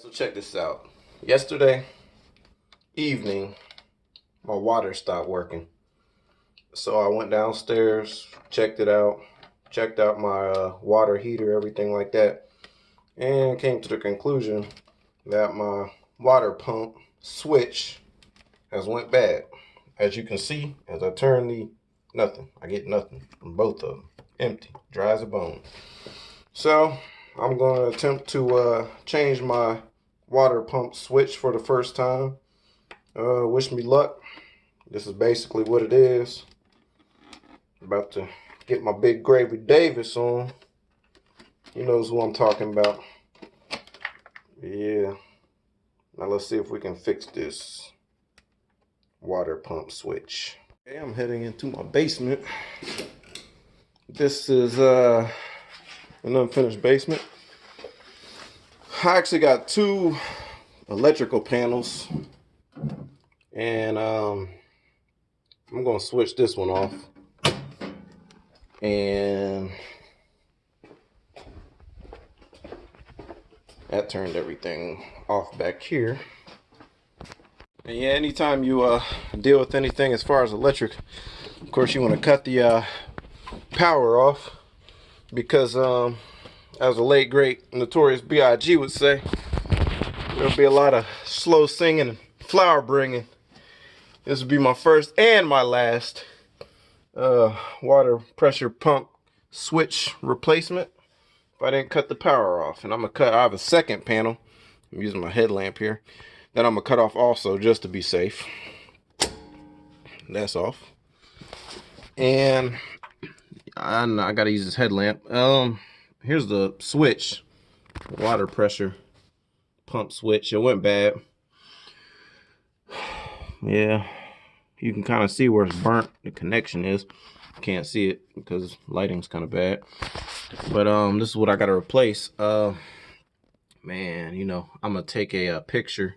So check this out. Yesterday evening, my water stopped working. So I went downstairs, checked it out, checked out my water heater, everything like that, and came to the conclusion that my water pump switch has went bad. As you can see, as I turn nothing. I get nothing from both of them. Empty, dry as a bone. So I'm going to attempt to change my water pump switch for the first time. Wish me luck. This is basically what it is. About to get my big Gravy Davis on. He knows who I'm talking about. Yeah. Now let's see if we can fix this water pump switch. Okay, I'm heading into my basement. This is an unfinished basement. I actually got two electrical panels, and I'm gonna switch this one off, and that turned everything off back here. And yeah, anytime you deal with anything as far as electric, of course you want to cut the power off, because as a late great Notorious B.I.G. would say, there'll be a lot of slow singing and flower bringing. This will be my first and my last water pressure pump switch replacement if I didn't cut the power off. And I have a second panel, I'm using my headlamp here, that I'm gonna cut off also just to be safe. That's off. And I gotta use this headlamp. Here's the switch, water pressure pump switch. It went bad. Yeah, you can kind of see where it's burnt. The connection is. Can't see it because lighting's kind of bad. But this is what I gotta replace. Man, you know, I'm gonna take a picture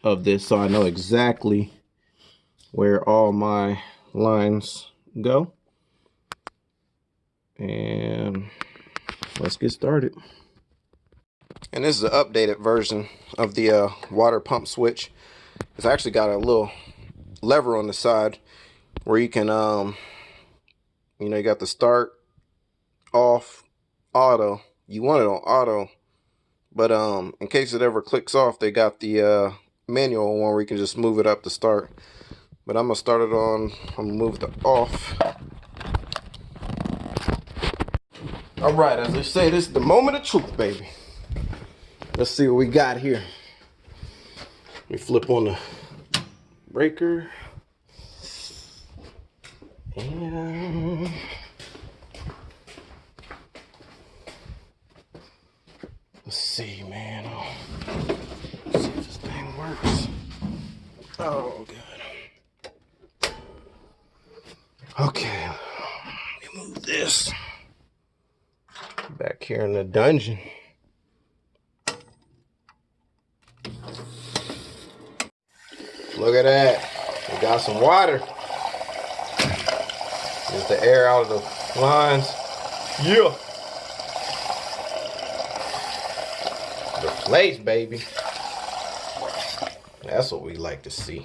of this so I know exactly where all my lines go. And let's get started. And this is an updated version of the water pump switch. It's actually got a little lever on the side where you can, you know, you got the start, off, auto. You want it on auto, but in case it ever clicks off, they got the manual one where you can just move it up to start. But I'm gonna start it on. I'm gonna move it to off. All right, as they say, this is the moment of truth, baby. Let's see what we got here. Let me flip on the breaker. And let's see, man. Let's see if this thing works. Oh, good. Okay, let me move this back here in the dungeon. Look at that. We got some water. Get the air out of the lines. Yeah. The place, baby. That's what we like to see.